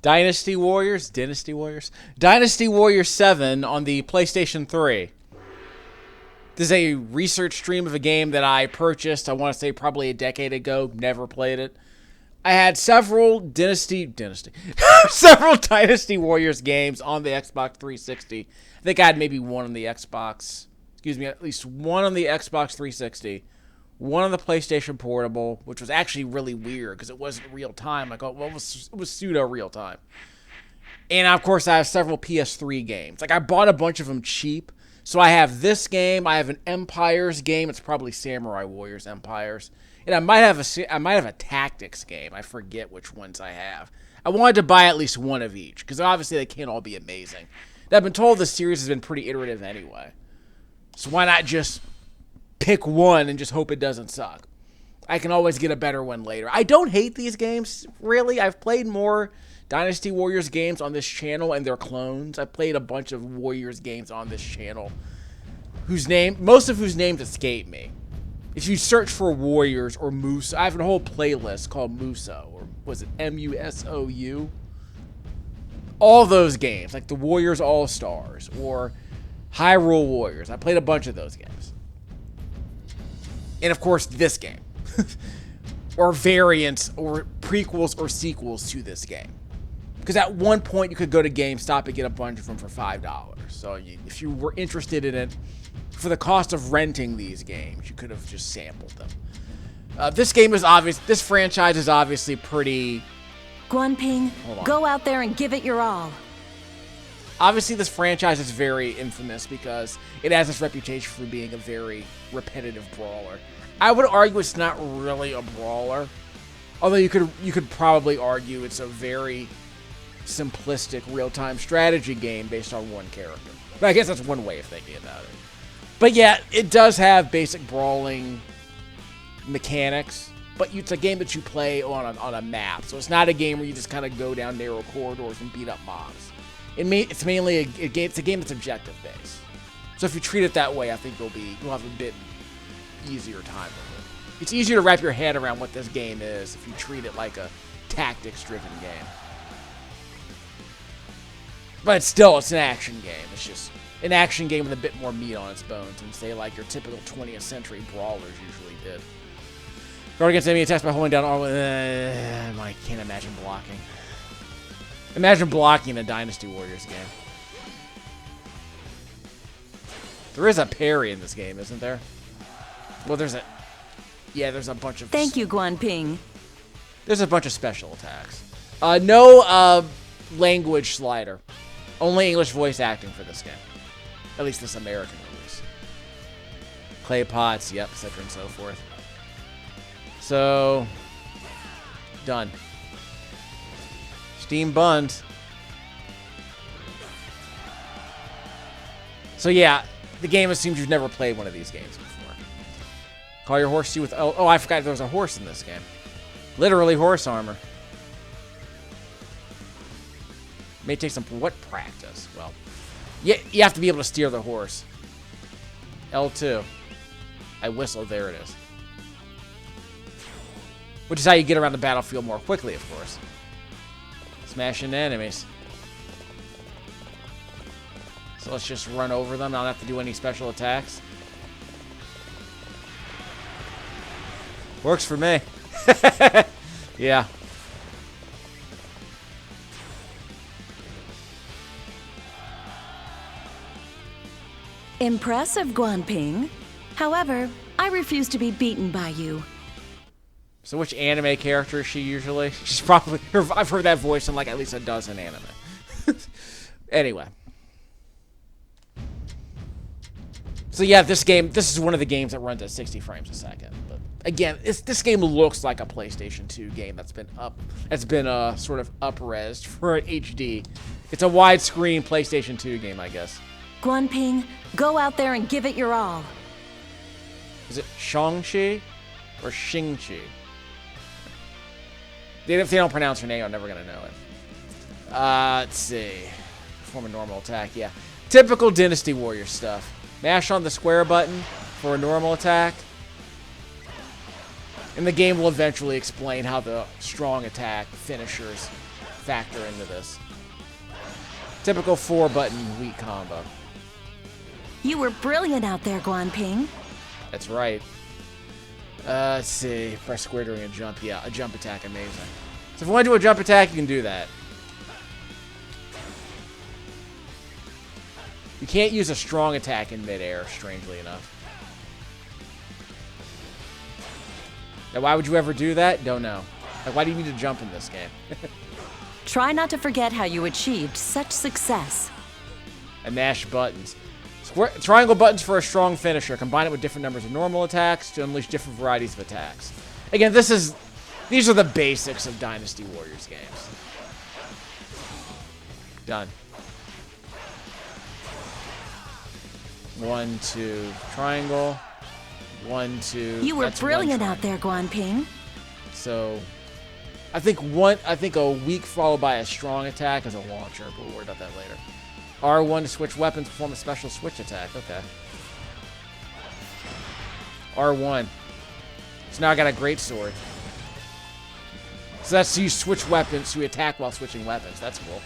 Dynasty Warriors? Dynasty Warriors 7 on the PlayStation 3. This is a research stream of a game that I purchased, I want to say probably a decade ago. Never played it. I had several several Dynasty Warriors games on the Xbox 360. I think I had maybe one on the Xbox, at least one on the Xbox 360, one on the PlayStation Portable, which was actually really weird because it wasn't real time. Like, well, it was pseudo real time. And of course, I have several PS3 games. Like, I bought a bunch of them cheap. So I have this game. I have an Empires game. It's probably Samurai Warriors Empires. And I might have a Tactics game. I forget which ones I have. I wanted to buy at least one of each because obviously they can't all be amazing. And I've been told the series has been pretty iterative anyway. So why not just pick one and just hope it doesn't suck? I can always get a better one later. I don't hate these games, really. I've played more Dynasty Warriors games on this channel and their clones. I played a bunch of Warriors games on this channel most of whose names escape me. If you search for Warriors or Musou, I have a whole playlist called Musou, or was it Musou? All those games, like the Warriors All-Stars or Hyrule Warriors. I played a bunch of those games. And of course, this game. Or variants or prequels or sequels to this game. Because at one point, you could go to GameStop and get a bunch of them for $5. So if you were interested in it, for the cost of renting these games, you could have just sampled them. This franchise is obviously pretty... Guanping, go out there and give it your all. Obviously, this franchise is very infamous because it has this reputation for being a very repetitive brawler. I would argue it's not really a brawler, although you could probably argue it's a very simplistic real-time strategy game based on one character. But I guess that's one way of thinking about it. But yeah, it does have basic brawling mechanics, but it's a game that you play on a map, so it's not a game where you just kind of go down narrow corridors and beat up mobs. It's mainly a game that's objective based. So if you treat it that way, I think you'll have a bit easier time with it. It's easier to wrap your head around what this game is if you treat it like a tactics-driven game. But it's an action game. It's just an action game with a bit more meat on its bones than, say, like your typical 20th century brawlers usually did. Guard against enemy attacks by holding down R1. I can't imagine blocking. Imagine blocking a Dynasty Warriors game. There is a parry in this game, isn't there? Well, there's a bunch of... Thank you, Guanping. There's a bunch of special attacks. No language slider. Only English voice acting for this game. At least this American release. Clay pots, yep, etc. and so forth. So, done. Steam buns. So yeah, the game assumes you've never played one of these games before. Call your horse to you with... Oh, I forgot there was a horse in this game. Literally horse armor. May take some... What practice? Well, you have to be able to steer the horse. L2. I whistle. There it is. Which is how you get around the battlefield more quickly, of course. Smashing enemies. So let's just run over them. I don't have to do any special attacks. Works for me. Yeah. Impressive, Guanping. However, I refuse to be beaten by you. So which anime character is she usually? She's probably... I've heard that voice in like at least a dozen anime. Anyway. So yeah, this is one of the games that runs at 60 frames a second. But again, this game looks like a PlayStation 2 game that's been sort of up-resed for an HD. It's a widescreen PlayStation 2 game, I guess. Guanping, go out there and give it your all. Is it Shang-Chi or Shing-Chi? If they don't pronounce her name, I'm never going to know it. Let's see. Perform a normal attack, yeah. Typical Dynasty Warrior stuff. Mash on the square button for a normal attack. And the game will eventually explain how the strong attack finishers factor into this. Typical 4-button weak combo. You were brilliant out there, Guanping. That's right. Let's see. Press square during a jump. Yeah, a jump attack. Amazing. So if you want to do a jump attack, you can do that. You can't use a strong attack in midair, strangely enough. Now, why would you ever do that? Don't know. Like, why do you need to jump in this game? Try not to forget how you achieved such success. And mash buttons. Triangle buttons for a strong finisher. Combine it with different numbers of normal attacks to unleash different varieties of attacks. Again, these are the basics of Dynasty Warriors games. Done. 1, 2, triangle. 1, 2. You were brilliant out there, Guanping. So, I think a weak followed by a strong attack is a launcher, but we'll worry about that later. R1 to switch weapons, perform a special switch attack. Okay. R1. So now I got a great sword. So that's you switch weapons, so you attack while switching weapons. That's cool.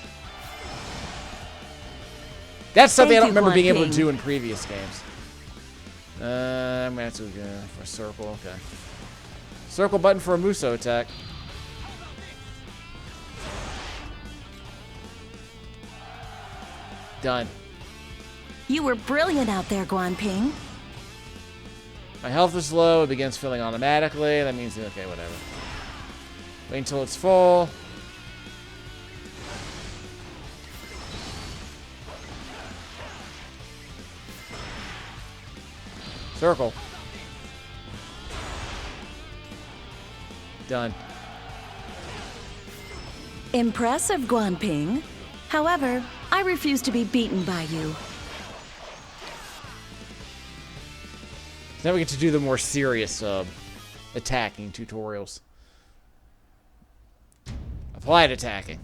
That's something I don't remember being able to do in previous games. I'm gonna have to go for a circle. Okay. Circle button for a Musou attack. Done. You were brilliant out there, Guanping. My health is low. It begins filling automatically. That means, okay, whatever. Wait until it's full. Circle. Done. Impressive, Guanping. However, I refuse to be beaten by you. Now we get to do the more serious attacking tutorials. Applied attacking.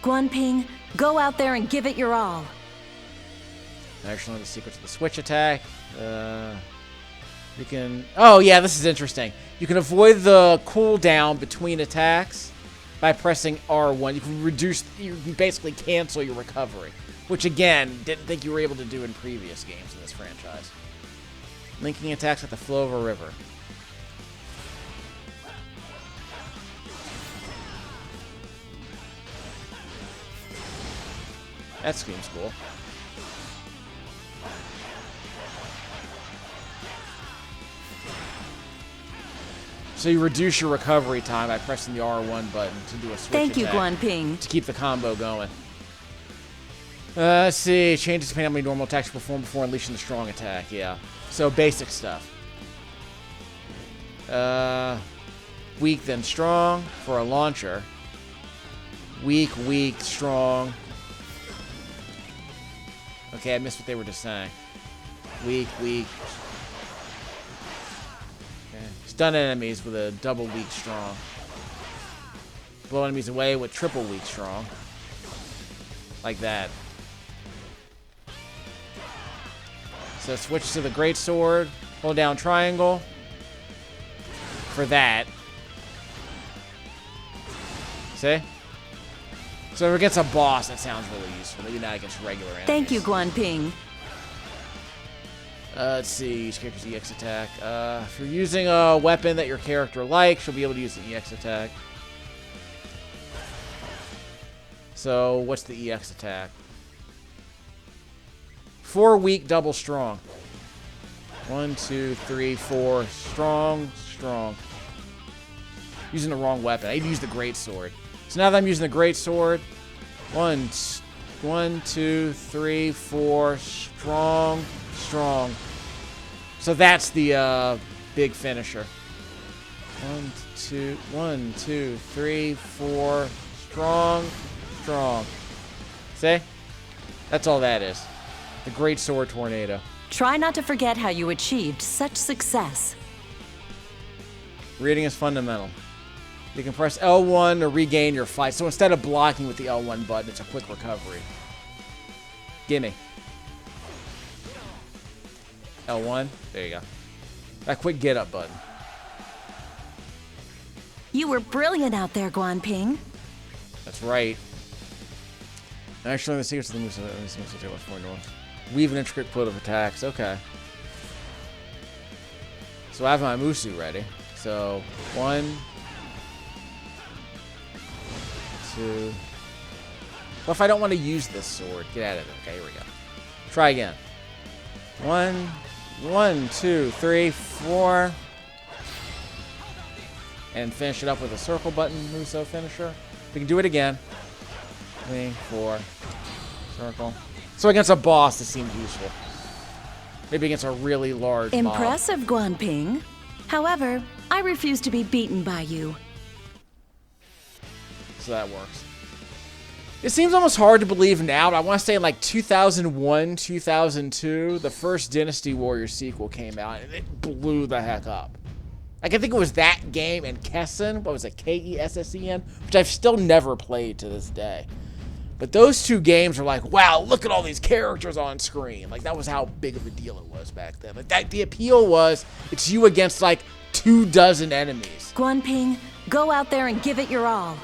Guanping, go out there and give it your all. Actually, the secret to the switch attack. You can... Oh, yeah, this is interesting. You can avoid the cooldown between attacks by pressing R1. You can reduce... You can basically cancel your recovery. Which, again, didn't think you were able to do in previous games in this franchise. Linking attacks at the flow of a river. That seems cool. So you reduce your recovery time by pressing the R1 button to do a switch Thank you, attack Guanping. to keep the combo going. Let's see. Changes depending on how many normal attacks you perform before unleashing the strong attack. Yeah. So basic stuff. Weak, then strong for a launcher. Weak, weak, strong. Okay, I missed what they were just saying. Weak, weak. Okay. Stun enemies with a double weak, strong. Blow enemies away with triple weak, strong. Like that. So switch to the great sword. Hold down triangle. For that. See? So if it gets a boss, that sounds really useful. Maybe not against regular enemies. Thank you, Guanping. Let's see. Use character's EX attack. If you're using a weapon that your character likes, you'll be able to use the EX attack. So, what's the EX attack? 4 weak, double strong. 1, 2, 3, 4. Strong, strong. Using the wrong weapon. I need to use the great sword. So now that I'm using the great sword, 1, 2, 3, 4. Strong, strong. So that's the big finisher. 1, 2, 3, 4. Strong, strong. See? That's all that is. The Great Sword Tornado. Try not to forget how you achieved such success. Reading is fundamental. You can press L1 to regain your fight. So instead of blocking with the L1 button, it's a quick recovery. Gimme. L1. There you go. That quick get up button. You were brilliant out there, Guanping. That's right. Actually, the secrets of the Musou. Weave an intricate quilt of attacks. Okay. So I have my Musou ready. So 1, 2. What if I don't want to use this sword? Get out of it. Okay, here we go. Try again. 1, 2, 3, 4. And finish it up with a circle button Musou finisher. We can do it again. 3, 4. Circle. So against a boss, this seemed useful. Maybe against a really large mob. Impressive, Guanping. However, I refuse to be beaten by you. So that works. It seems almost hard to believe now, but I want to say in like 2001, 2002, the first Dynasty Warriors sequel came out, and it blew the heck up. Like, I think it was that game and Kessen, what was it, Kessen, which I've still never played to this day. But those two games are like, wow, look at all these characters on screen. Like, that was how big of a deal it was back then. Like, the appeal was, it's you against like 24 enemies. Guanping, go out there and give it your all.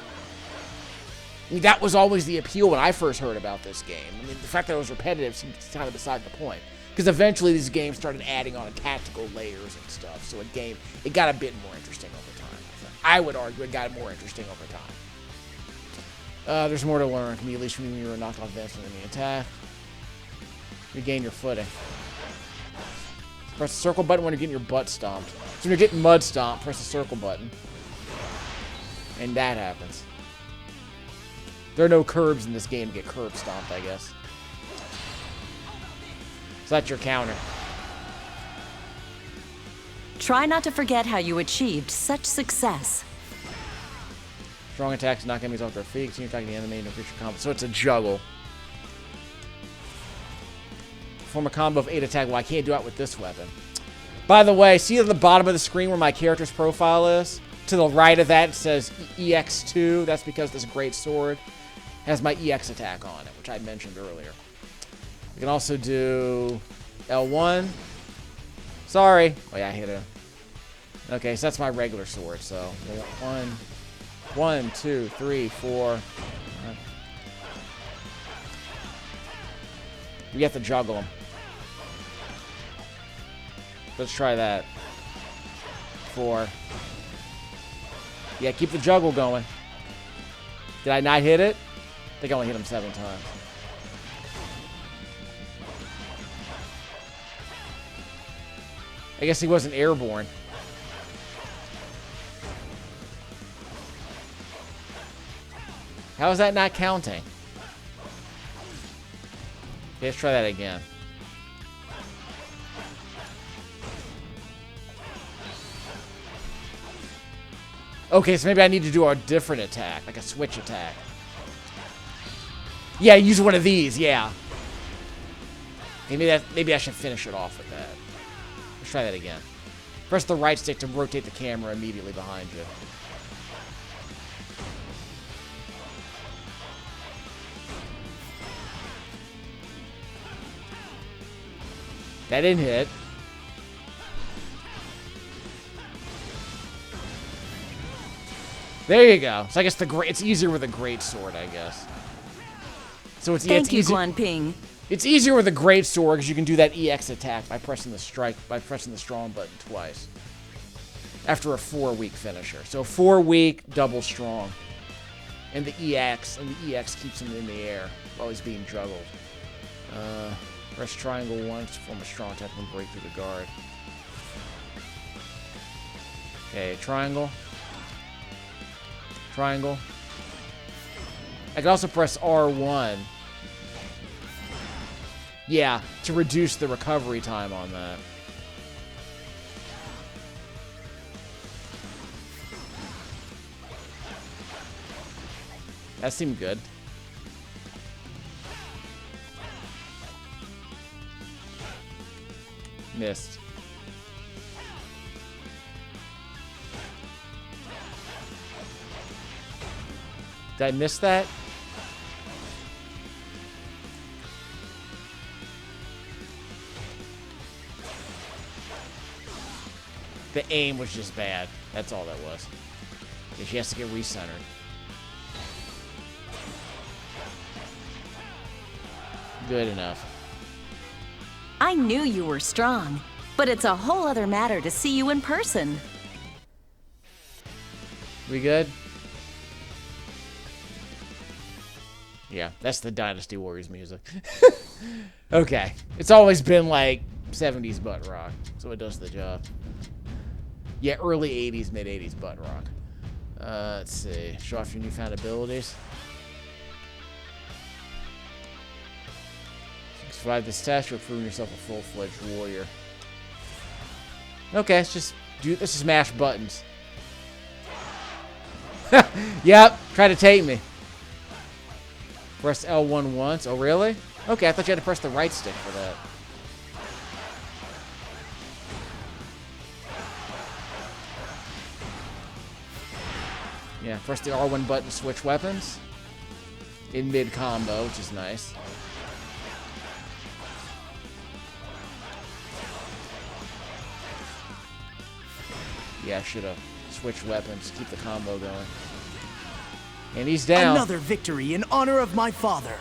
I mean, that was always the appeal when I first heard about this game. I mean, the fact that it was repetitive seems kind of beside the point. Because eventually these games started adding on tactical layers and stuff. So it got a bit more interesting over time. I would argue it got more interesting over time. There's more to learn. Can be at least when you were knocked off advancing enemy attack. Regain your footing. Press the circle button when you're getting your butt stomped. So when you're getting mud stomped, press the circle button. And that happens. There are no curbs in this game to get curb stomped, I guess. So that's your counter. Try not to forget how you achieved such success. Strong attacks knock enemies off their feet. Continue attacking the enemy and increase your combo. So it's a juggle. Perform a combo of 8 attack. Well, I can't do it with this weapon. By the way, see at the bottom of the screen where my character's profile is? To the right of that, it says EX2. That's because this great sword has my EX attack on it, which I mentioned earlier. We can also do L1. Sorry. Oh, yeah, I hit it. Okay, so that's my regular sword. So 1, 2, 3, 4. We have to juggle them. Let's try that. 4. Yeah, keep the juggle going. Did I not hit it? I think I only hit him 7 times. I guess he wasn't airborne. How is that not counting? Okay, let's try that again. Okay, so maybe I need to do a different attack, like a switch attack. Yeah, use one of these, yeah. Maybe I should finish it off with that. Let's try that again. Press the right stick to rotate the camera immediately behind you. That didn't hit. There you go. So I guess it's easier with a great sword, I guess. So it's Thank you, easy. Guanping. It's easier with a great sword because you can do that EX attack by pressing the strong button twice. After a 4-week finisher. So 4-week double strong. And the EX keeps him in the air while he's being juggled. Press triangle once to form a strong attack and break through the guard. Okay, triangle. Triangle. I can also press R1. Yeah, to reduce the recovery time on that. That seemed good. Missed. Did I miss that? The aim was just bad. That's all that was. Yeah, she has to get recentered. Good enough. I knew you were strong, but it's a whole other matter to see you in person. We good? Yeah, that's the Dynasty Warriors music. Okay. It's always been like 70s butt rock, so it does the job. Yeah, early 80s, mid 80s butt rock. Let's see. Show off your newfound abilities. Survive this test, you're proving yourself a full-fledged warrior. Okay, let's just do this. Is smash buttons. Yep, try to take me. Press L1 once. Oh, really? Okay, I thought you had to press the right stick for that. Yeah, press the R1 button to switch weapons. In mid-combo, which is nice. Yeah, I should have switched weapons. Keep the combo going. And he's down. Another victory in honor of my father.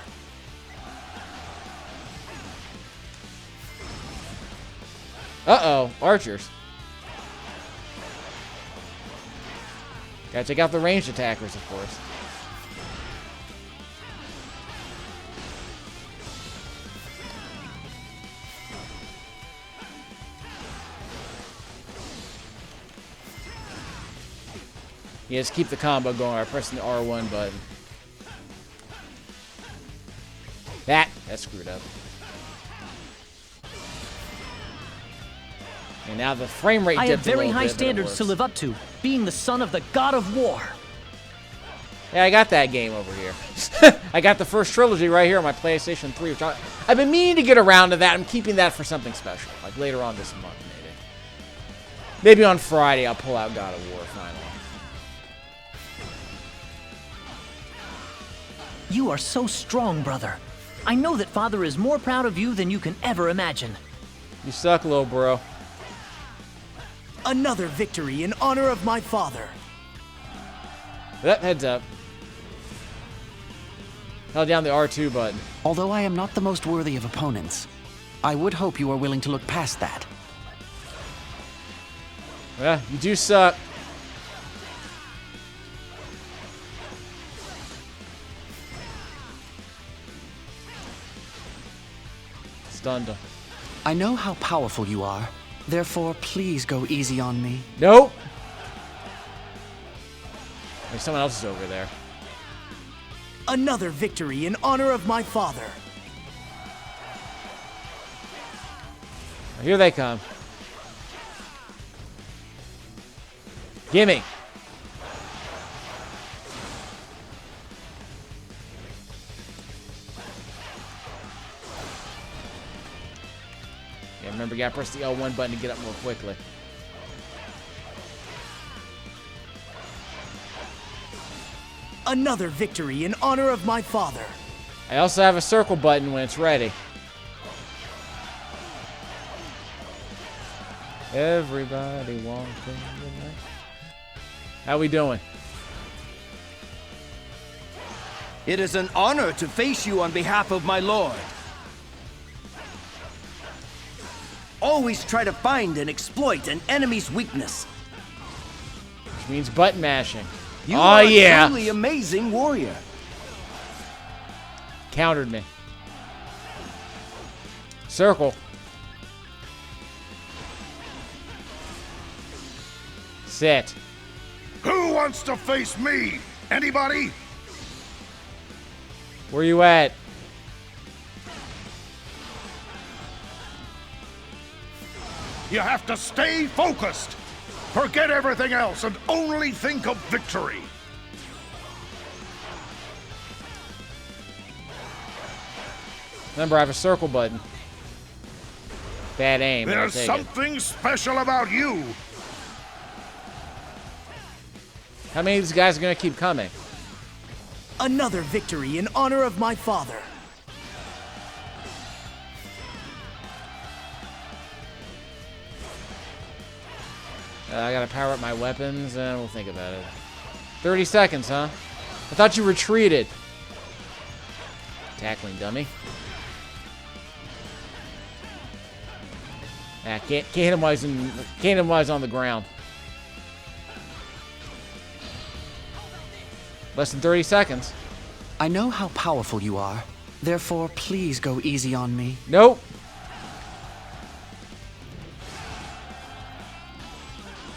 Uh-oh. Archers. Gotta take out the ranged attackers, of course. Yeah, just keep the combo going by pressing the R1 button. That screwed up. And now the frame rate I have dipped a very little high bit, but it standards to works. live up to, being the son of the god of war. Yeah, I got that game over here. I got the first trilogy right here on my PlayStation 3, which I've been meaning to get around to that. I'm keeping that for something special, like later on this month, maybe. Maybe on Friday I'll pull out God of War finally. You are so strong, brother. I know that father is more proud of you than you can ever imagine. You suck, little bro. Another victory in honor of my father. That heads up. Held down the R2 button. Although I am not the most worthy of opponents, I would hope you are willing to look past that. Yeah, you do suck. Stunned him. I know how powerful you are, therefore please go easy on me. Nope. There's someone else is over there. Another victory in honor of my father. Here they come. Gimme. Yeah, remember, you gotta press the L1 button to get up more quickly. Another victory in honor of my father. I also have a circle button when it's ready. Everybody walking tonight. How we doing? It is an honor to face you on behalf of my lord. Always try to find and exploit an enemy's weakness. Which means button mashing. You Oh, are yeah. a truly amazing warrior. Countered me. Circle. Sit. Who wants to face me? Anybody? Where you at? You have to stay focused. Forget everything else and only think of victory. Remember, I have a circle button. Bad aim. but I'll There's take it. something special about you. How many of these guys are going to keep coming? Another victory in honor of my father. I got to power up my weapons, and we'll think about it. 30 seconds, huh? I thought you retreated. Tackling dummy. Ah, can't hit him while he's on the ground. Less than 30 seconds. I know how powerful you are. Therefore, please go easy on me. Nope.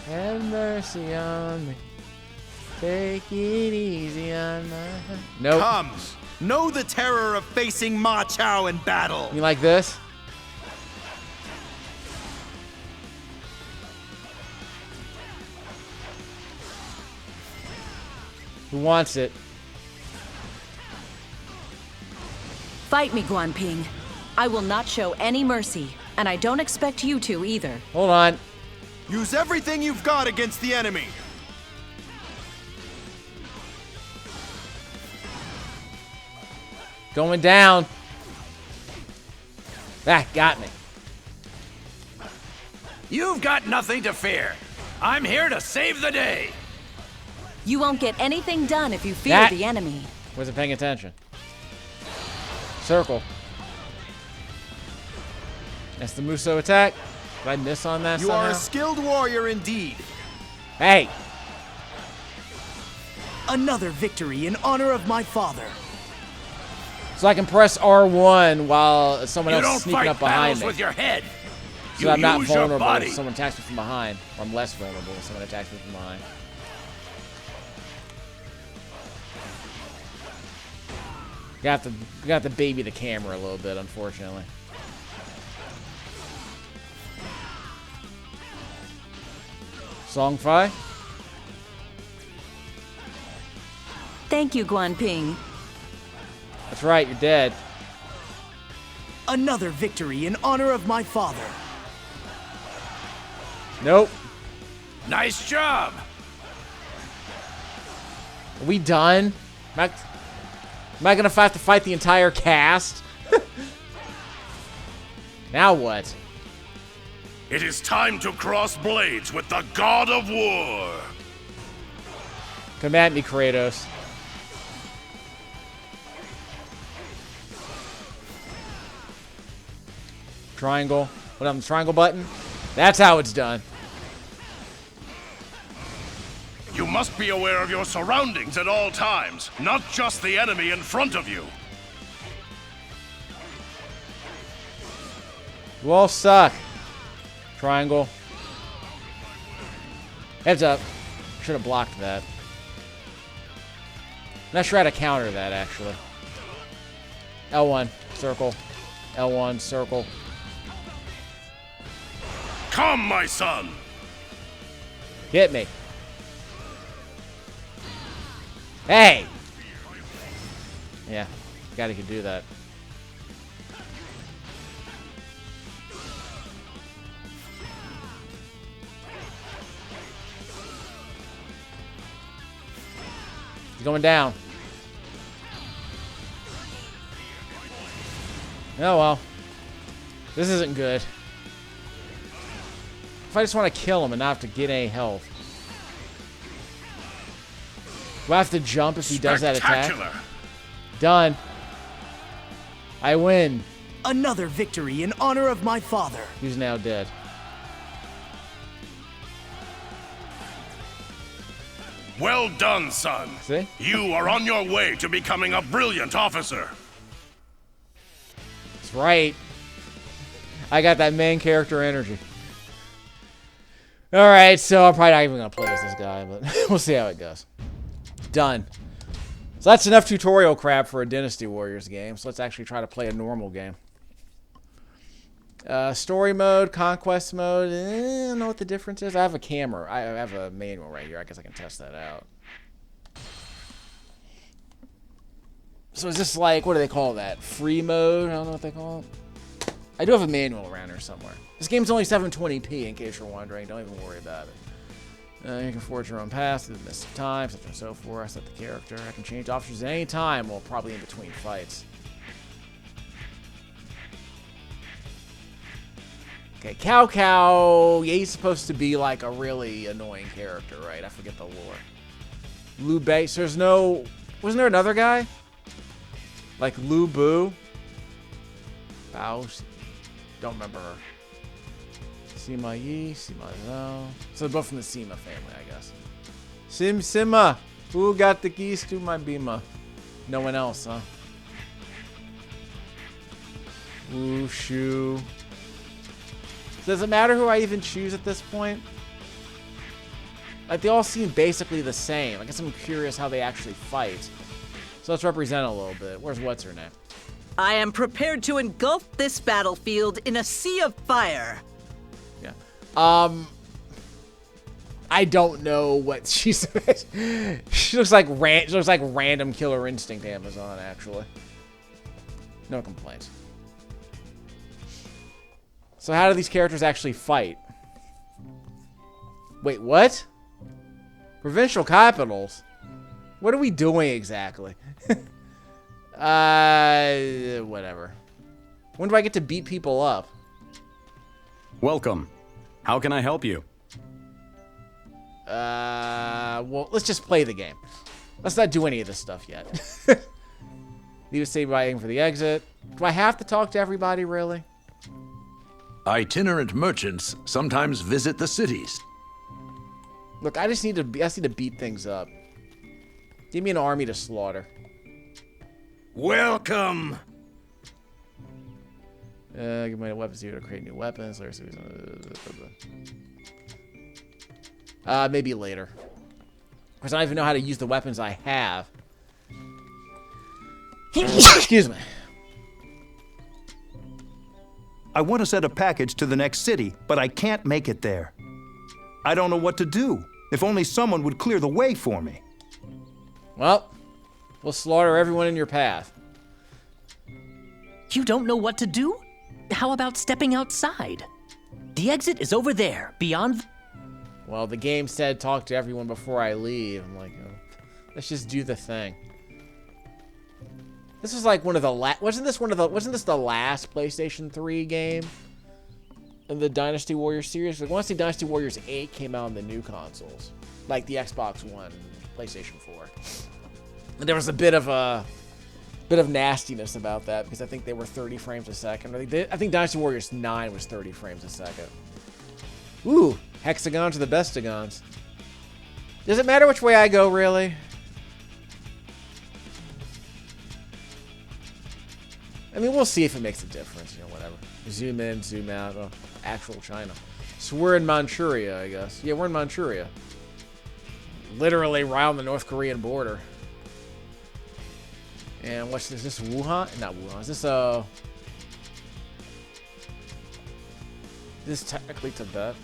Have mercy on me. Take it easy on my... Nope. Come, know the terror of facing Ma Chao in battle. You like this? Who wants it? Fight me, Guanping. I will not show any mercy, and I don't expect you to either. Hold on. Use everything you've got against the enemy. Going down. Ah, got me. You've got nothing to fear. I'm here to save the day. You won't get anything done if you fear the enemy. Wasn't paying attention. Circle. That's the Musou attack. Did I miss on that somehow? You are a skilled warrior indeed. Hey! Another victory in honor of my father. So I can press R1 while someone You else don't is sneaking fight up behind battles me. with your head. So You I'm not use your vulnerable body. if someone attacks me from behind. Or I'm less vulnerable if someone attacks me from behind. Got to baby the camera a little bit, unfortunately. Song Fi? Thank you, Guanping. That's right, you're dead. Another victory in honor of my father. Nope. Nice job. Are we done? Am I gonna have to fight the entire cast? Now what? It is time to cross blades with the God of War. Come at me, Kratos. Triangle. Put on the triangle button. That's how it's done. You must be aware of your surroundings at all times, not just the enemy in front of you. You all suck. Triangle. Heads up. Should have blocked that. Not sure how to counter that, actually. L1, circle. L1, circle. Come, my son. Hit me. Hey! Yeah, gotta could do that. He's going down. Oh well. This isn't good. If I just want to kill him and not have to get any health. Do I have to jump if he does that attack? Spectacular. Done. I win. Another victory in honor of my father. He's now dead. Well done, son. See? You are on your way to becoming a brilliant officer. That's right. I got that main character energy. Alright, so I'm probably not even going to play as this guy, but we'll see how it goes. Done. So that's enough tutorial crap for a Dynasty Warriors game. So let's actually try to play a normal game. Story mode, conquest mode. I don't know what the difference is. I have a camera. I have a manual right here. I guess I can test that out. So is this like, what do they call that? Free mode? I don't know what they call it. I do have a manual around here somewhere. This game's only 720p in case you're wondering. Don't even worry about it. You can forge your own path through the mist of time, such and so forth. I set the character. I can change officers at any time, well, probably in between fights. Okay, Cao Cao. Yeah, he's supposed to be like a really annoying character, right? I forget the lore. Liu Bei. So there's no... Wasn't there another guy? Like Lu Bu? Bao? Don't remember her. Sima Yi, Sima Zhao. So they're both from the Sima family, I guess. Sima! Who got the keys to my Bima? No one else, huh? Wushu. Does it matter who I even choose at this point? Like, they all seem basically the same. I guess I'm curious how they actually fight. So let's represent a little bit. Where's what's her name? I am prepared to engulf this battlefield in a sea of fire. Yeah. I don't know what she's. She looks like random Killer Instinct Amazon, actually. No complaints. So how do these characters actually fight? Wait, what? Provincial capitals? What are we doing exactly? Whatever. When do I get to beat people up? Welcome. How can I help you? Well, let's just play the game. Let's not do any of this stuff yet. Need to save by aiming for the exit. Do I have to talk to everybody, really? Itinerant merchants sometimes visit the cities. Look, I just need to beat things up. Give me an army to slaughter. Welcome! Give me weapons here to create new weapons. Maybe later. Because I don't even know how to use the weapons I have. Excuse me. I want to send a package to the next city, but I can't make it there. I don't know what to do. If only someone would clear the way for me. Well, we'll slaughter everyone in your path. You don't know what to do? How about stepping outside? The exit is over there, beyond... Well, the game said talk to everyone before I leave. I'm like, oh, let's just do the thing. This was like one of the wasn't this the last PlayStation 3 game in the Dynasty Warriors series? Like, I want to say Dynasty Warriors 8 came out on the new consoles, like the Xbox One, PlayStation 4. And there was a bit of nastiness about that because I think they were 30 frames a second. I think Dynasty Warriors 9 was 30 frames a second. Ooh, hexagons are the bestagons. Does it matter which way I go, really? I mean, we'll see if it makes a difference, you know, whatever. Zoom in, zoom out. Oh, actual China. So we're in Manchuria, I guess. Yeah, we're in Manchuria. Literally right on the North Korean border. And what's this? Is this Wuhan? Not Wuhan. Is this, Is this technically Tibet?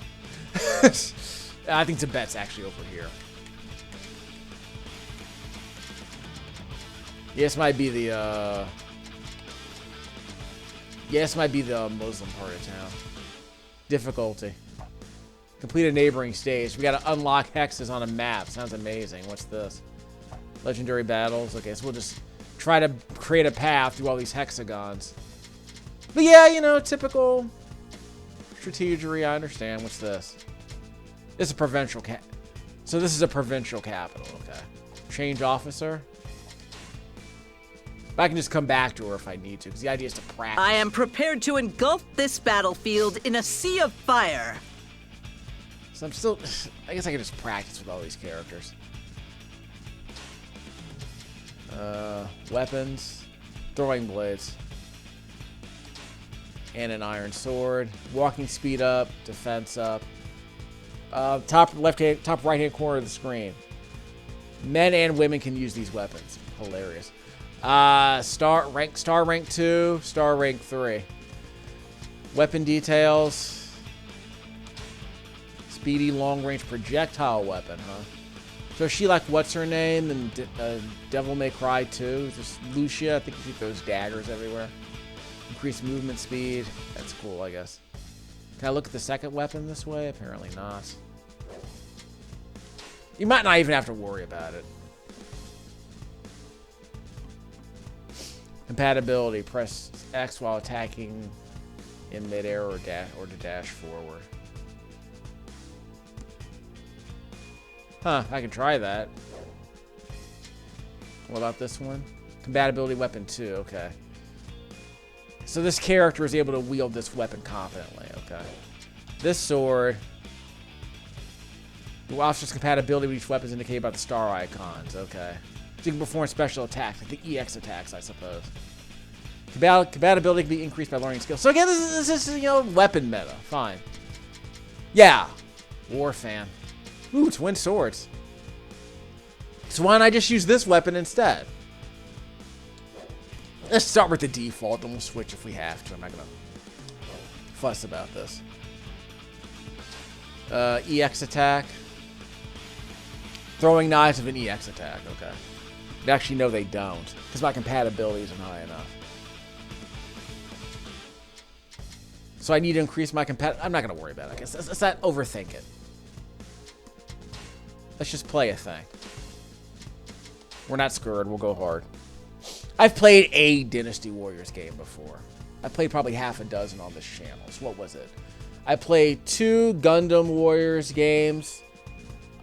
I think Tibet's actually over here. Yes, might be the, Yes, might be the Muslim part of town. Difficulty. Complete a neighboring stage. We gotta unlock hexes on a map. Sounds amazing. What's this? Legendary battles. Okay, so we'll just try to create a path through all these hexagons. But yeah, you know, typical strategery. I understand. What's this? This is a provincial So this is a provincial capital. Okay. Change officer. But I can just come back to her if I need to, because the idea is to practice. I am prepared to engulf this battlefield in a sea of fire. So I'm still... I guess I can just practice with all these characters. Weapons. Throwing blades. And an iron sword. Walking speed up. Defense up. Top right hand corner of the screen. Men and women can use these weapons. Hilarious. Star rank 2, star rank 3. Weapon details. Speedy long range projectile weapon, huh? So she like what's her name and Devil May Cry 2, just Lucia. I think she throws daggers everywhere. Increased movement speed. That's cool, I guess. Can I look at the second weapon this way? Apparently not. You might not even have to worry about it. Compatibility. Press X while attacking in midair or to dash forward. Huh, I can try that. What about this one? Compatibility weapon 2, okay. So this character is able to wield this weapon confidently, okay. This sword... The officer's compatibility with each weapon is indicated by the star icons, okay. So you can perform special attacks, like the EX attacks, I suppose. Compatibility can be increased by learning skills. So again, this is you know, weapon meta. Fine. Yeah. War fan. Ooh, twin swords. So why don't I just use this weapon instead? Let's start with the default, and we'll switch if we have to. I'm not gonna fuss about this. EX attack. Throwing knives of an EX attack, okay. Actually, no, they don't, because my compatibility isn't high enough. So I need to increase my I'm not going to worry about it. I guess let's not overthink it. Let's just play a thing. We're not scared. We'll go hard. I've played a Dynasty Warriors game before. I played probably half a dozen on this channel. So what was it? I played 2 Gundam Warriors games.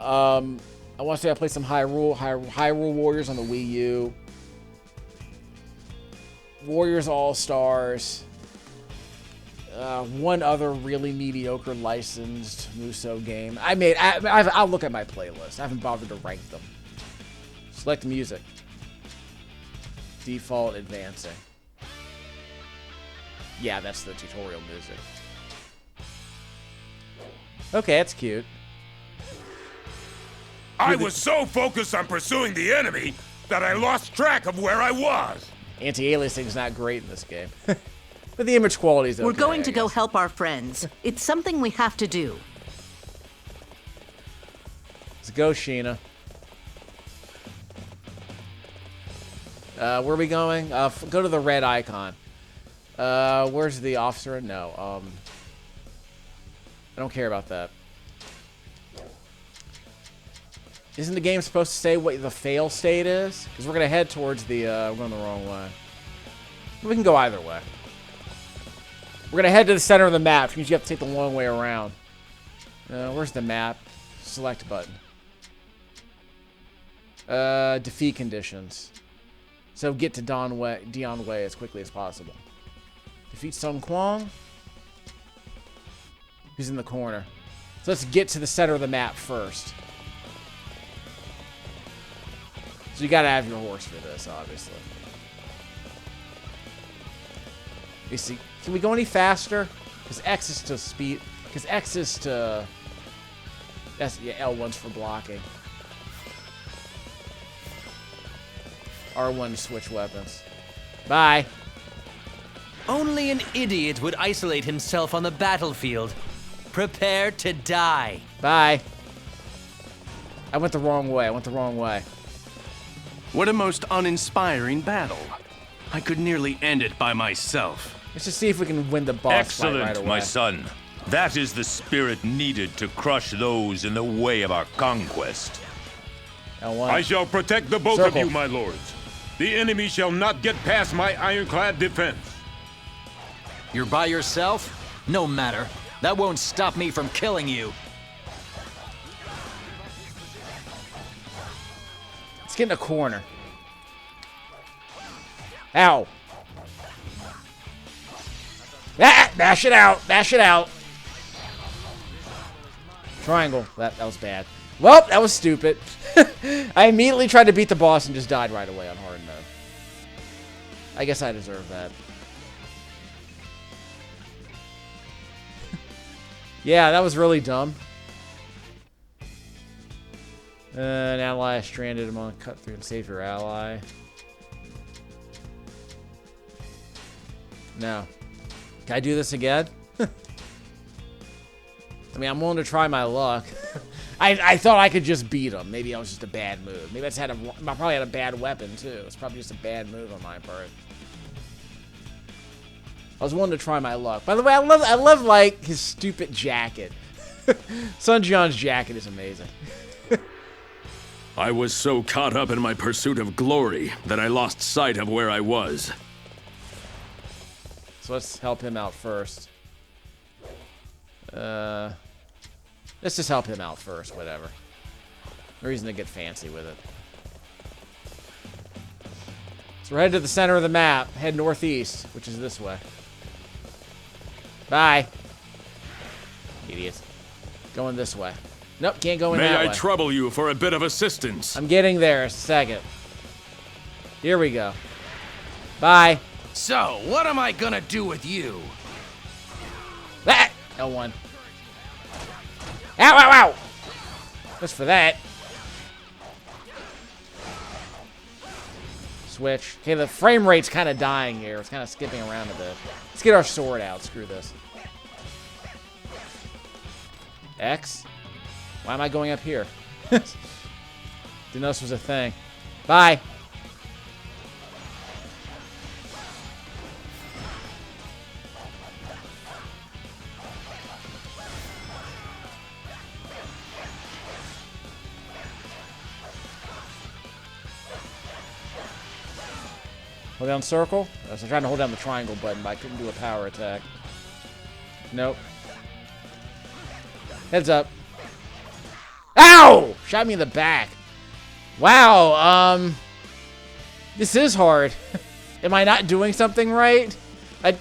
I want to say I played some Hyrule Warriors on the Wii U. Warriors All-Stars. One other really mediocre licensed Musou game. I'll look at my playlist. I haven't bothered to rank them. Select music. Default advancing. Yeah, that's the tutorial music. Okay, that's cute. I was so focused on pursuing the enemy that I lost track of where I was. Anti-aliasing is not great in this game. But the image quality is okay. We're going to go help our friends. It's something we have to do. Let's go, Sheena. Where are we going? Go to the red icon. Where's the officer? No. I don't care about that. Isn't the game supposed to say what the fail state is? Because we're going to head towards the... we're going the wrong way. We can go either way. We're going to head to the center of the map, which means you have to take the long way around. Where's the map? Select button. Defeat conditions. So get to Dion Way as quickly as possible. Defeat Sun Kwang. Who's in the corner. So let's get to the center of the map first. So you gotta have your horse for this, obviously. You see, can we go any faster? Because X is to speed. Because X is to... That's, yeah, L1's for blocking. R1 to switch weapons. Bye. Only an idiot would isolate himself on the battlefield. Prepare to die. Bye. I went the wrong way. What a most uninspiring battle. I could nearly end it by myself. Let's just see if we can win the boss fight right away. My son. That is the spirit needed to crush those in the way of our conquest. L1. I shall protect the both Circle. of you, my lords. The enemy shall not get past my ironclad defense. You're by yourself? No matter. That won't stop me from killing you. Let's get in a corner. Ow. Ah, bash it out. Bash it out. Triangle. That was bad. Well, that was stupid. I immediately tried to beat the boss and just died right away on hard mode. I guess I deserve that. Yeah, that was really dumb. An ally is stranded. I'm gonna cut through and save your ally. No. Can I do this again? I mean, I'm willing to try my luck. I thought I could just beat him. Maybe I was just a bad move. Maybe I probably had a bad weapon too. It's probably just a bad move on my part. I was willing to try my luck. By the way, I love like his stupid jacket. Sun Jion's jacket is amazing. I was so caught up in my pursuit of glory that I lost sight of where I was. So let's help him out first. Let's just help him out first, whatever. No reason to get fancy with it. So we're headed to the center of the map. Head northeast, which is this way. Bye. Idiots. Going this way. Nope, can't go in that way. May I trouble you for a bit of assistance? I'm getting there. A second. Here we go. Bye. So, what am I gonna do with you? Ah! L1. Ow, ow, ow! Just for that. Switch. Okay, the frame rate's kind of dying here. It's kind of skipping around a bit. Let's get our sword out. Screw this. X? Why am I going up here? Didn't know this was a thing. Bye. Hold down circle. I was trying to hold down the triangle button, but I couldn't do a power attack. Nope. Heads up. Ow! Shot me in the back. Wow, this is hard. Am I not doing something right?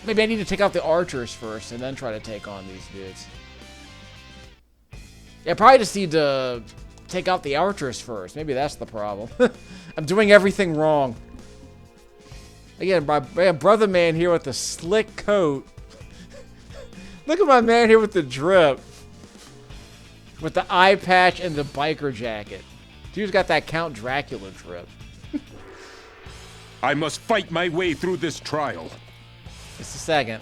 Maybe I need to take out the archers first and then try to take on these dudes. Yeah, I probably just need to take out the archers first. Maybe that's the problem. I'm doing everything wrong. Again, my brother man here with the slick coat. Look at my man here with the drip. With the eye patch and the biker jacket. Dude's got that Count Dracula drip. I must fight my way through this trial. Just a second.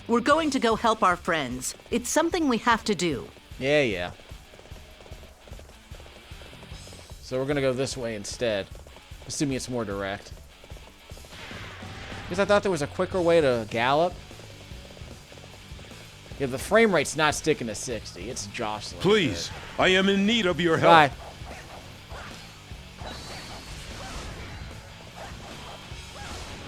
We're going to go help our friends. It's something we have to do. Yeah. So we're gonna go this way instead. Assuming it's more direct. Because I thought there was a quicker way to gallop. Yeah, the frame rate's not sticking to 60. It's jostling. Please, I am in need of your help. Bye.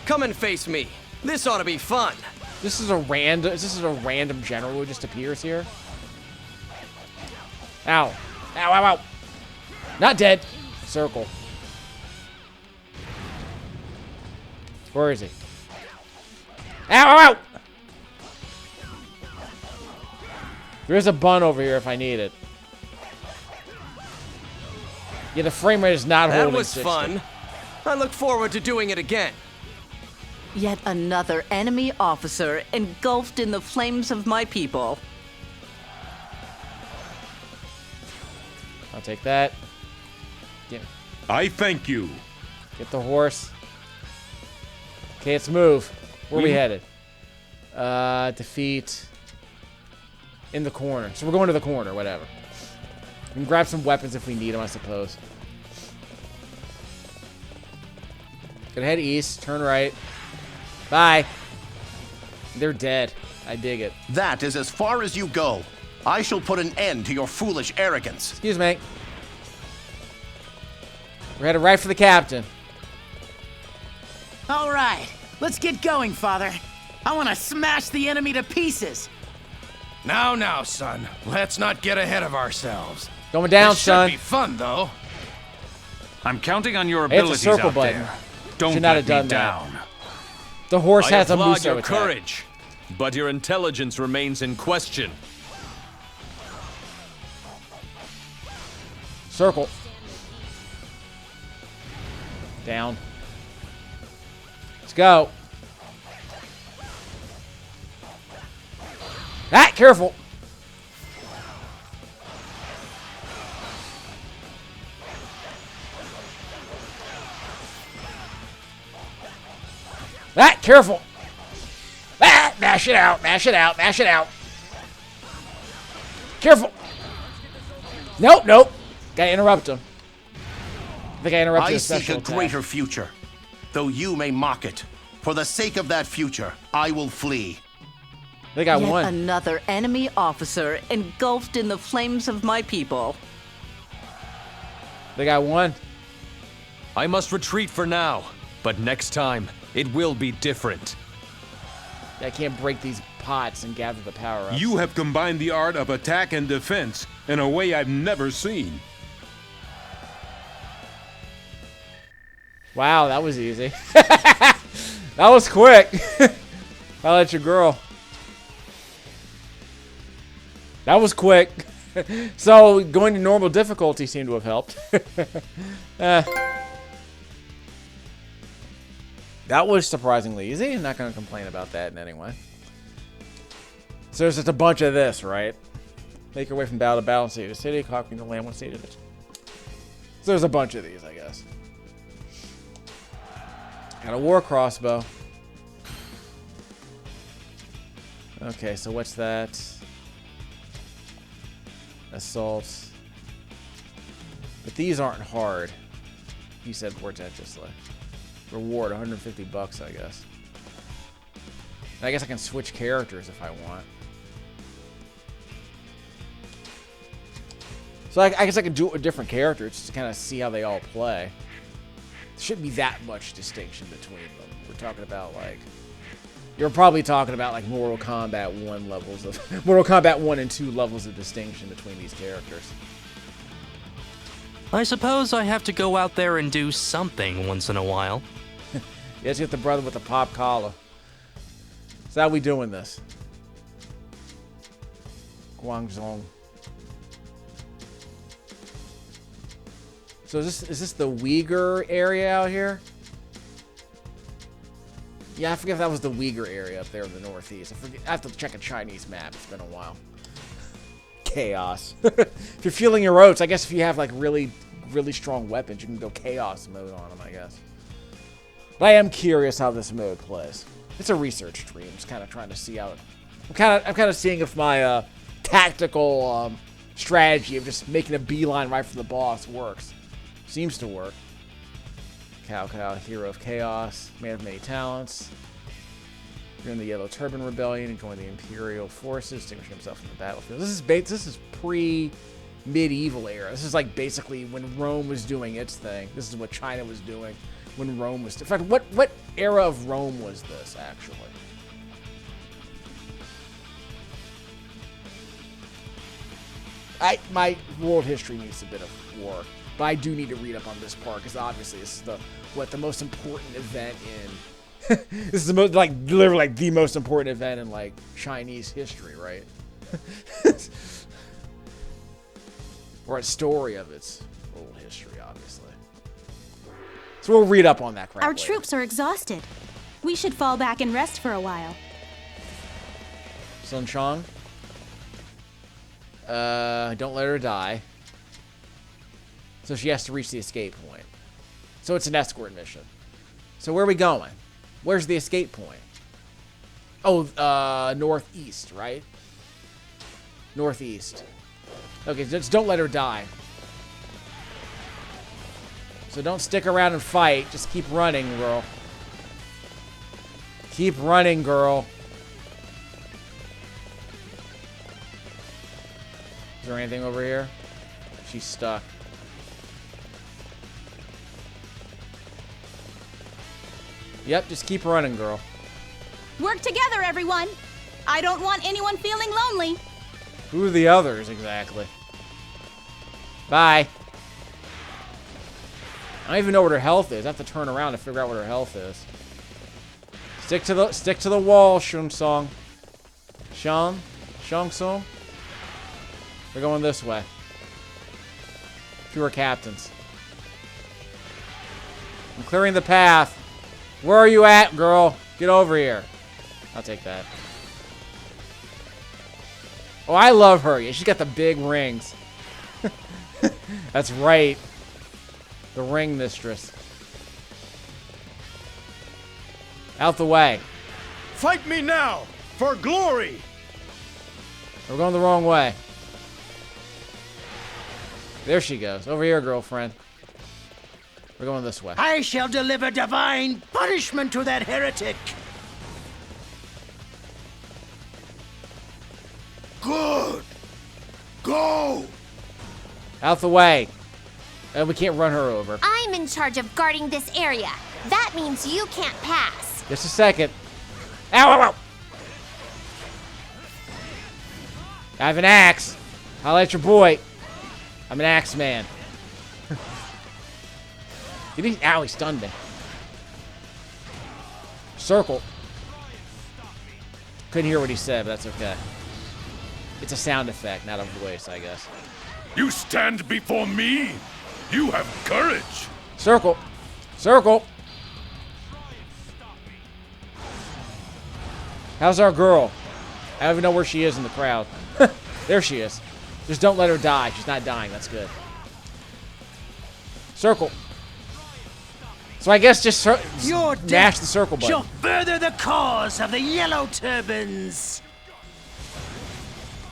Come and face me. This ought to be fun. This is a random general who just appears here. Ow. Ow, ow, ow. Not dead. Circle. Where is he? Ow, ow, ow! There's a bun over here if I need it. Yeah, the frame rate is not holding 60. That was fun. I look forward to doing it again. Yet another enemy officer engulfed in the flames of my people. I'll take that. Get, I thank you. Get the horse. Okay, let's move. Where are we headed? Defeat. In the corner. So we're going to the corner, whatever. We can grab some weapons if we need them, I suppose. Gonna head east, turn right. Bye. They're dead. I dig it. That is as far as you go. I shall put an end to your foolish arrogance. Excuse me. We're headed right for the captain. All right. Let's get going, Father. I want to smash the enemy to pieces. Now, son. Let's not get ahead of ourselves. Going down, this son. Should be fun, though. I'm counting on your Hey, abilities it's a circle out button. there. Don't Should not let have done me that. down. The horse I has a applaud Musou your attack. courage, but your intelligence remains in question. Circle. Down. Let's go. Ah, careful. Ah, careful. Ah, mash it out, mash it out, mash it out. Careful. Nope. Gotta interrupt him. I think I interrupted his I seek special a attack. greater future. Though you may mock it, for the sake of that future, I will flee. They got Yet one. another enemy officer engulfed in the flames of my people. They got one. I must retreat for now, but next time, it will be different. I can't break these pots and gather the power up. You have combined the art of attack and defense in a way I've never seen. Wow, that was easy. That was quick. I'll let your girl. That was quick. So going to normal difficulty seemed to have helped. That was surprisingly easy. I'm not going to complain about that in any way. So there's just a bunch of this, right? Make your way from battle to battle, city to city, conquering the land one city to city. So there's a bunch of these, I guess. Got a war crossbow. Okay, so what's that? Assault. But these aren't hard. He said portentously. Reward, 150 bucks, I guess. I guess I can switch characters if I want. So I guess I can do it with different characters just to kind of see how they all play. There shouldn't be that much distinction between them. We're talking about like... You're probably talking about like Mortal Kombat 1 levels of... Mortal Kombat 1 and 2 levels of distinction between these characters. I suppose I have to go out there and do something once in a while. Yes, you get the brother with the pop collar. So how we doing this? Guangzhou. So is this the Uyghur area out here? Yeah, I forget if that was the Uyghur area up there in the northeast. I have to check a Chinese map. It's been a while. Chaos. If you're feeling your oats, I guess if you have like really strong weapons, you can go chaos mode on them, I guess. But I am curious how this mode plays. It's a research stream. Just kind of trying to see how it... I'm kind of seeing if my tactical strategy of just making a beeline right for the boss works. Seems to work. Cao, hero of chaos, man of many talents. You're in the Yellow Turban Rebellion and joined the Imperial forces, distinguishing himself from the battlefield. This is pre-medieval era. This is like basically when Rome was doing its thing. This is what China was doing when Rome was... In fact, what era of Rome was this, actually? My world history needs a bit of work. But I do need to read up on this part because obviously this is the most important event in this is the most literally the most important event in like Chinese history, right? Or a story of its old history, obviously. So we'll read up on that crap. Our later. troops are exhausted. We should fall back and rest for a while. Sun Chong. Don't let her die. So she has to reach the escape point. So it's an escort mission. So where are we going? Where's the escape point? Oh, northeast, right? Northeast. Okay, just don't let her die. So don't stick around and fight. Just keep running, girl. Keep running, girl. Is there anything over here? She's stuck. Yep, just keep running, girl. Work together, everyone. I don't want anyone feeling lonely. Who are the others, exactly? Bye. I don't even know what her health is. I have to turn around to figure out what her health is. Stick to the wall, Shun Song. Shang Song. We're going this way. Fewer captains. I'm clearing the path. Where are you at, girl? Get over here. I'll take that. Oh, I love her. Yeah, she's got the big rings. That's right. The ring mistress. Out the way. Fight me now, for glory! We're going the wrong way. There she goes. Over here, girlfriend. We're going this way. I shall deliver divine punishment to that heretic. Good. Go. Out the way. We can't run her over. I'm in charge of guarding this area. That means you can't pass. Just a second. Ow, ow, ow. I have an axe. I'll let your boy. I'm an axe man. Did he? Ow, he stunned me. Circle. Couldn't hear what he said, but that's okay. It's a sound effect, not a voice, I guess. You stand before me? You have courage. Circle. Circle. How's our girl? I don't even know where she is in the crowd. There she is. Just don't let her die. She's not dying. That's good. Circle. So I guess just mash the circle button. Shall further the cause of the Yellow Turbans.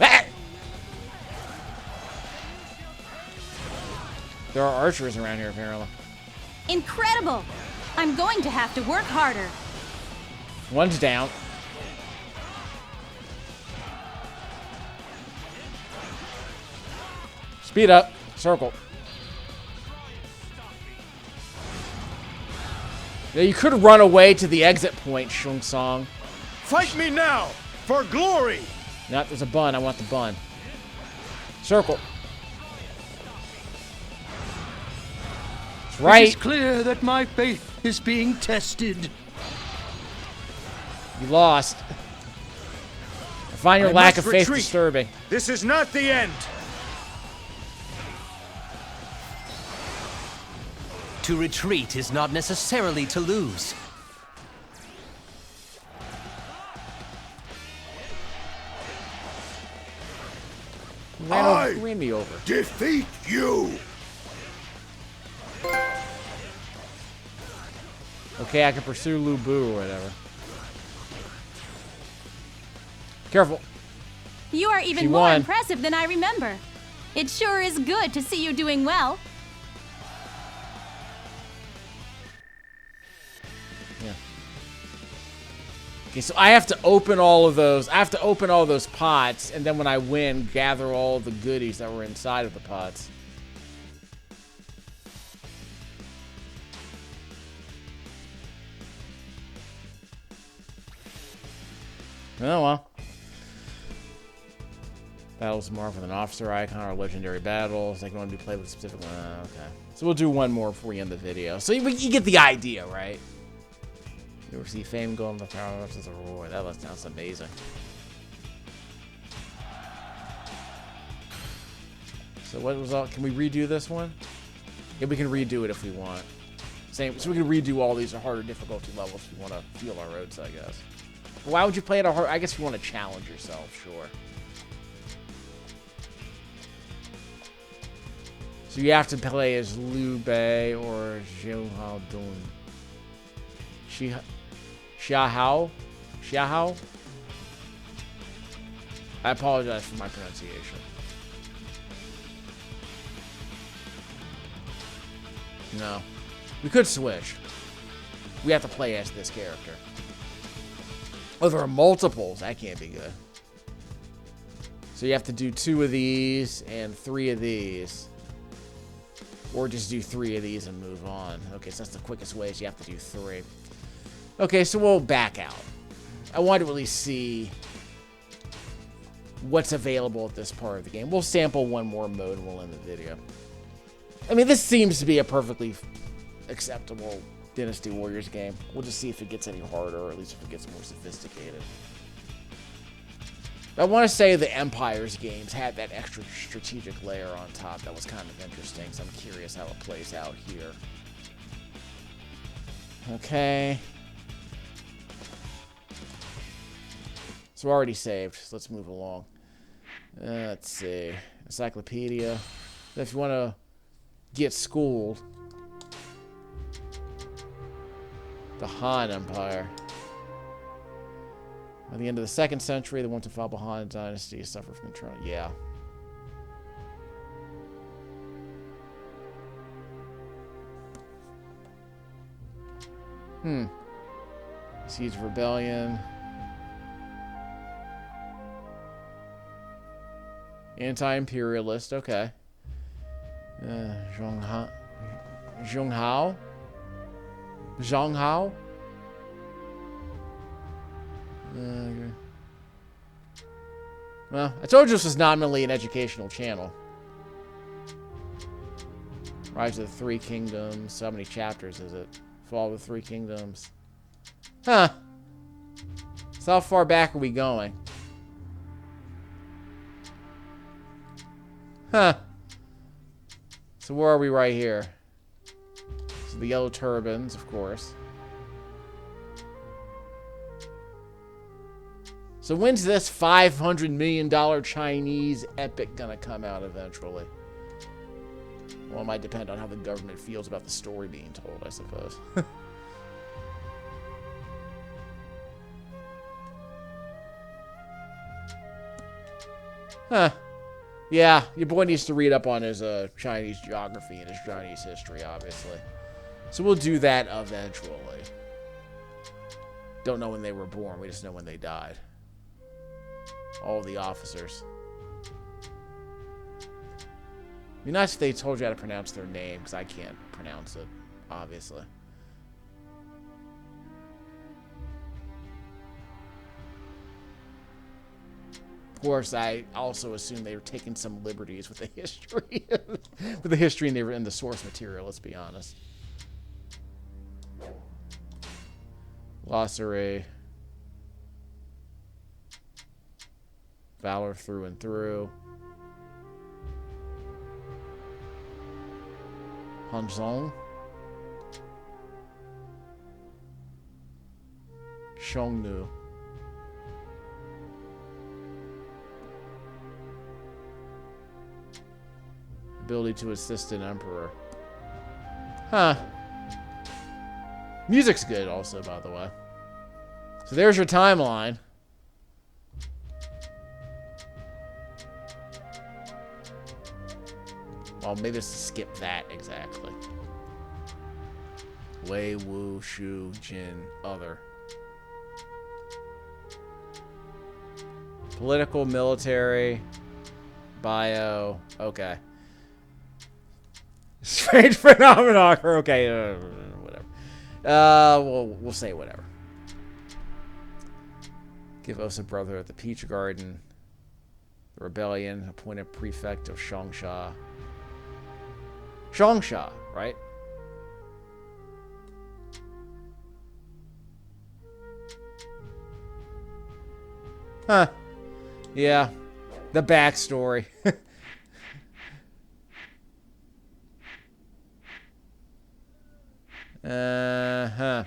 Ah! There are archers around here, apparently. Incredible! I'm going to have to work harder. One's down. Speed up. Circle. Yeah, you could run away to the exit point, Shung Song. Fight me now for glory. No, there's a bun. I want the bun. Circle. That's right. It is clear that my faith is being tested. You lost. I find your lack of faith disturbing. This is not the end. To retreat is not necessarily to lose. Ran me over. Defeat you. Okay, I can pursue Lu Bu or whatever. Careful. You are even more impressive than I remember. It sure is good to see you doing well. Yeah. Okay, so I have to open all of those. I have to open all those pots, and then when I win, gather all the goodies that were inside of the pots. Oh, well. Battles marked with an officer icon or legendary battles. They can only be played with a specific one. Okay. So we'll do one more before we end the video. So you get the idea, right? You ever see fame go on the power ups as a roar? That sounds amazing. So what was all? Can we redo this one? Yeah, we can redo it if we want. Same. So we can redo all these harder difficulty levels if we want to feel our oats, I guess. Why would you play it a hard? I guess if you want to challenge yourself, sure. So you have to play as Liu Bei or Zhou Hao Dun. Xia Hao? I apologize for my pronunciation. No. We could switch. We have to play as this character. Oh, there are multiples. That can't be good. So you have to do 2 of these and 3 of these. Or just do 3 of these and move on. Okay, so that's the quickest way, is you have to do 3. Okay, so we'll back out. I want to really see what's available at this part of the game. We'll sample one more mode and we'll end the video. I mean, this seems to be a perfectly acceptable Dynasty Warriors game. We'll just see if it gets any harder, or at least if it gets more sophisticated. I want to say the Empire's games had that extra strategic layer on top that was kind of interesting, so I'm curious how it plays out here. Okay. So already saved, so let's move along. Let's see. Encyclopedia. If you want to get schooled. The Han Empire. At the end of the 2nd century, the once and followed Han Dynasty suffered from internal. Yeah. Siege of Rebellion. Anti-imperialist. Okay. Zhong Hao. Well, I told you this was nominally an educational channel. Rise of the Three Kingdoms. So how many chapters is it? Fall of the Three Kingdoms. Huh. So how far back are we going? Huh. So where are we right here? So the Yellow Turbans, of course. So when's this $500 million Chinese epic gonna come out eventually? Well, it might depend on how the government feels about the story being told, I suppose. Huh. Yeah, your boy needs to read up on his Chinese geography and his Chinese history, obviously. So we'll do that eventually. Don't know when they were born, we just know when they died. All the officers. It'd be nice if they told you how to pronounce their name, because I can't pronounce it, obviously. Of course, I also assume they were taking some liberties with the history, and the source material. Let's be honest. Glossary. Valor through and through. Hanzong. Shongnu. Ability to assist an emperor. Huh. Music's good also, by the way. So there's your timeline. Well, maybe let's skip that exactly. Wei, Wu, Shu, Jin, other. Political, military, bio. Okay. Strange phenomenon. Okay, whatever. We'll say whatever. Give us a brother at the Peach Garden. The rebellion. Appointed prefect of Changsha. Changsha, right? Huh. Yeah. The backstory. Uh-huh.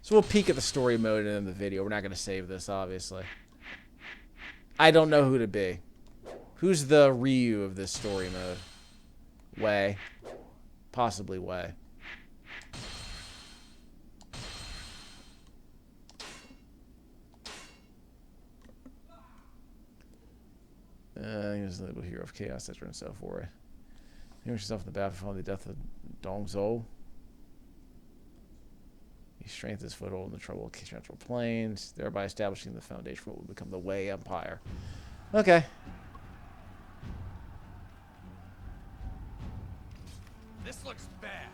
So we'll peek at the story mode in the video. We're not going to save this, obviously. I don't know who to be. Who's the Ryu of this story mode? Wei. Possibly Wei. He was the little hero of chaos, etc. and so forth. He was himself in the battle following the death of Dongzhou. He strengthened his foothold in the troubled central plains, thereby establishing the foundation for what would become the Wei Empire. Okay. This looks bad.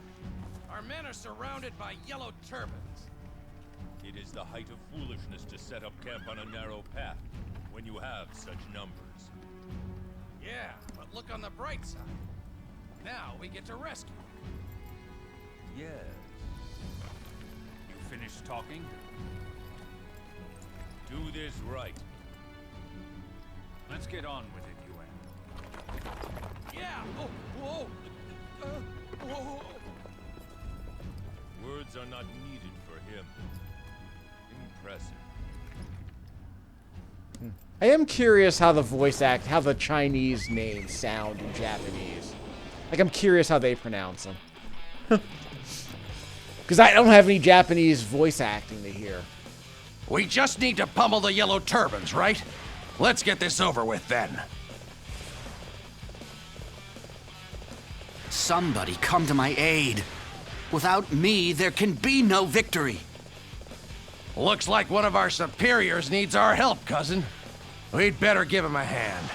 Our men are surrounded by yellow turbans. It is the height of foolishness to set up camp on a narrow path when you have such numbers. Yeah, but look on the bright side. Now we get to rescue. Yes. You finished talking? Do this right. Let's get on with it, Yuan. Yeah! Oh, whoa! Whoa! Words are not needed for him. Impressive. I am curious how the how the Chinese names sound in Japanese. Like, I'm curious how they pronounce them. Because I don't have any Japanese voice acting to hear. We just need to pummel the yellow turbans, right? Let's get this over with then. Somebody come to my aid. Without me, there can be no victory. Looks like one of our superiors needs our help, cousin. We'd better give him a hand.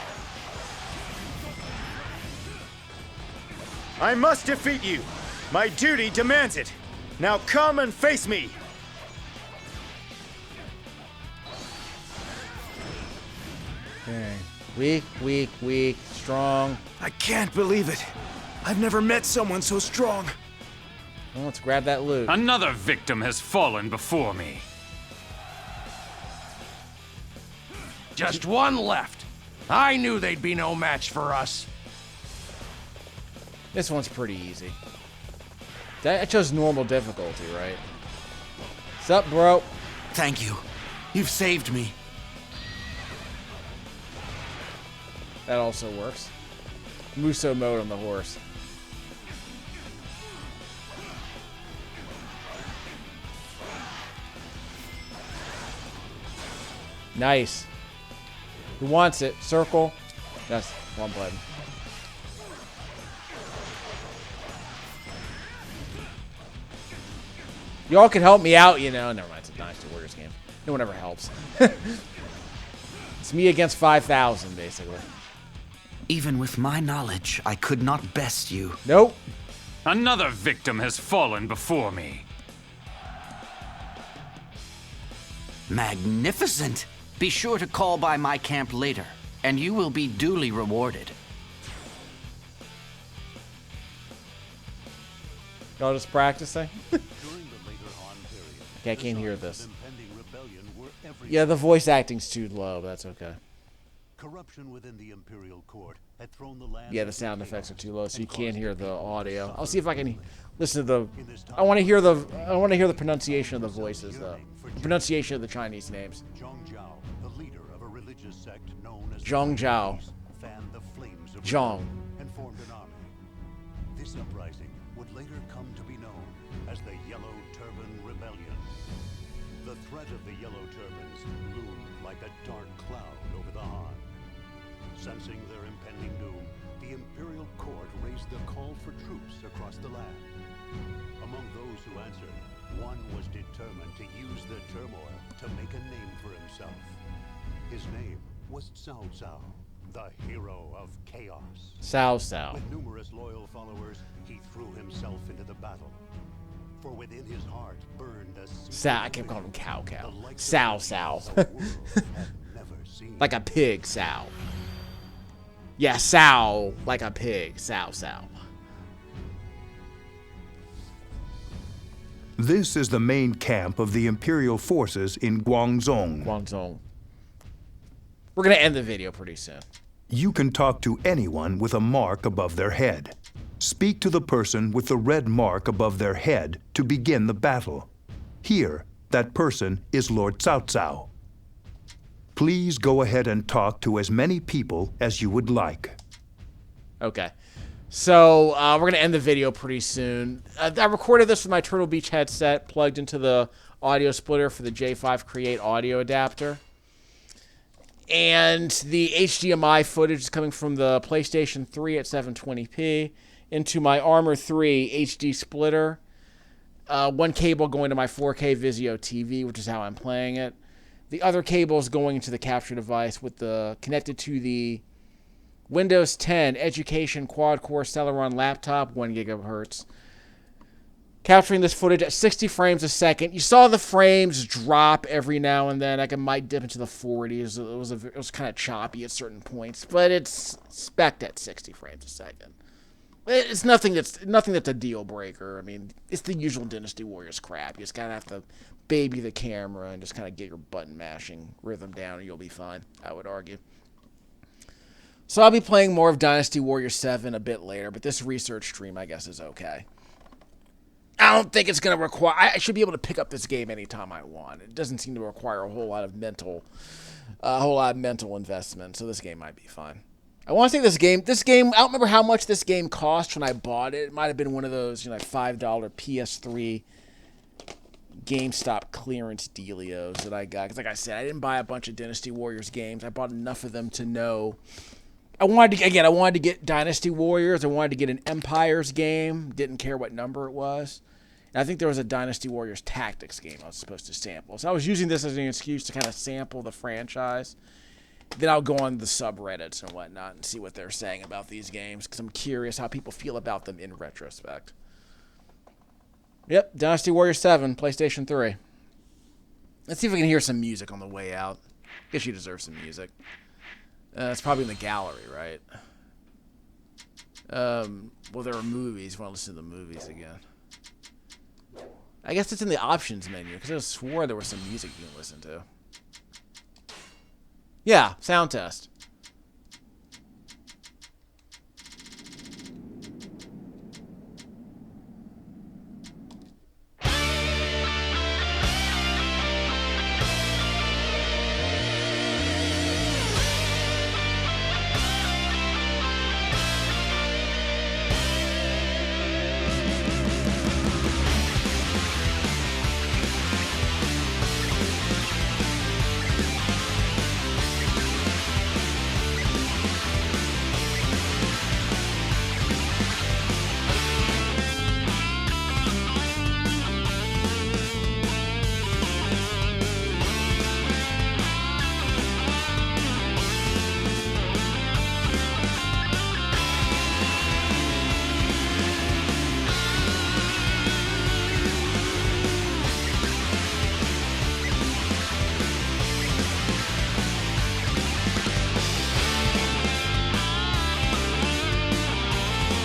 I must defeat you. My duty demands it. Now come and face me. Okay. Weak, weak, weak, strong. I can't believe it. I've never met someone so strong. Well, let's grab that loot. Another victim has fallen before me. Just one left. I knew they'd be no match for us. This one's pretty easy. I chose normal difficulty, right? What's up, bro? Thank you. You've saved me. That also works. Musou mode on the horse. Nice. Who wants it? Circle. That's one button. Y'all can help me out, you know. Never mind, it's a Dynasty Warriors game. No one ever helps. It's me against 5,000, basically. Even with my knowledge, I could not best you. Nope. Another victim has fallen before me. Magnificent! Be sure to call by my camp later, and you will be duly rewarded. Y'all just practicing? Okay, I can't hear this. Yeah, the voice acting's too low, but that's okay. Corruption within the imperial court had thrown the land. Yeah, the sound effects are too low, so you can't hear the audio. I'll see if I can listen to the. I want to hear the pronunciation of the voices, though. The pronunciation of the Chinese names. Zhang Zhao. Zhang. And formed an army. This uprising would later come to be known as the Yellow Turban Rebellion. The threat of the Yellow Turbans loomed like a dark cloud over the Han. Sensing their impending doom, the imperial court raised the call for troops across the land. Among those who answered, one was determined to use the turmoil to make a name for himself. His name was Cao Cao, the hero of chaos. Cao Cao. With numerous loyal followers, he threw himself into the battle. For within his heart burned a I kept calling him Cow Cow. Cao Cao. Like a pig, Cao. Yeah, Cao, like a pig, Cao Cao. This is the main camp of the Imperial forces in Guangzhou. Guangzhou. We're going to end the video pretty soon. You can talk to anyone with a mark above their head. Speak to the person with the red mark above their head to begin the battle. Here, that person is Lord Cao Cao. Please go ahead and talk to as many people as you would like. Okay. So, we're going to end the video pretty soon. I recorded this with my Turtle Beach headset plugged into the audio splitter for the J5 Create audio adapter. And the HDMI footage is coming from the PlayStation 3 at 720p into my Armor 3 HD splitter. One cable going to my 4K Vizio TV, which is how I'm playing it. The other cable is going into the capture device connected to the Windows 10 Education Quad-Core Celeron laptop, 1 gigahertz. Capturing this footage at 60 frames a second. You saw the frames drop every now and then. I might dip into the 40s. It was kind of choppy at certain points, but it's spec'd at 60 frames a second. It's nothing that's a deal breaker. I mean, it's the usual Dynasty Warriors crap. You just gotta have to baby the camera and just kind of get your button mashing rhythm down, and you'll be fine, I would argue. So I'll be playing more of Dynasty Warriors 7 a bit later, but this research stream, I guess, is okay. I don't think it's going to require... I should be able to pick up this game anytime I want. It doesn't seem to require a whole lot of mental investment, so this game might be fine. I want to say this game, I don't remember how much this game cost when I bought it. It might have been one of those, like $5 PS3 GameStop clearance dealios that I got. Because like I said, I didn't buy a bunch of Dynasty Warriors games. I bought enough of them to know... I wanted to get Dynasty Warriors. I wanted to get an Empires game. Didn't care what number it was. And I think there was a Dynasty Warriors Tactics game I was supposed to sample. So I was using this as an excuse to kind of sample the franchise. Then I'll go on the subreddits and whatnot and see what they're saying about these games, because I'm curious how people feel about them in retrospect. Yep, Dynasty Warriors 7, PlayStation 3. Let's see if we can hear some music on the way out. Guess you deserve some music. It's probably in the gallery, right? Well, there are movies. Want to listen to the movies again? I guess it's in the options menu because I swore there was some music you can listen to. Yeah, sound test.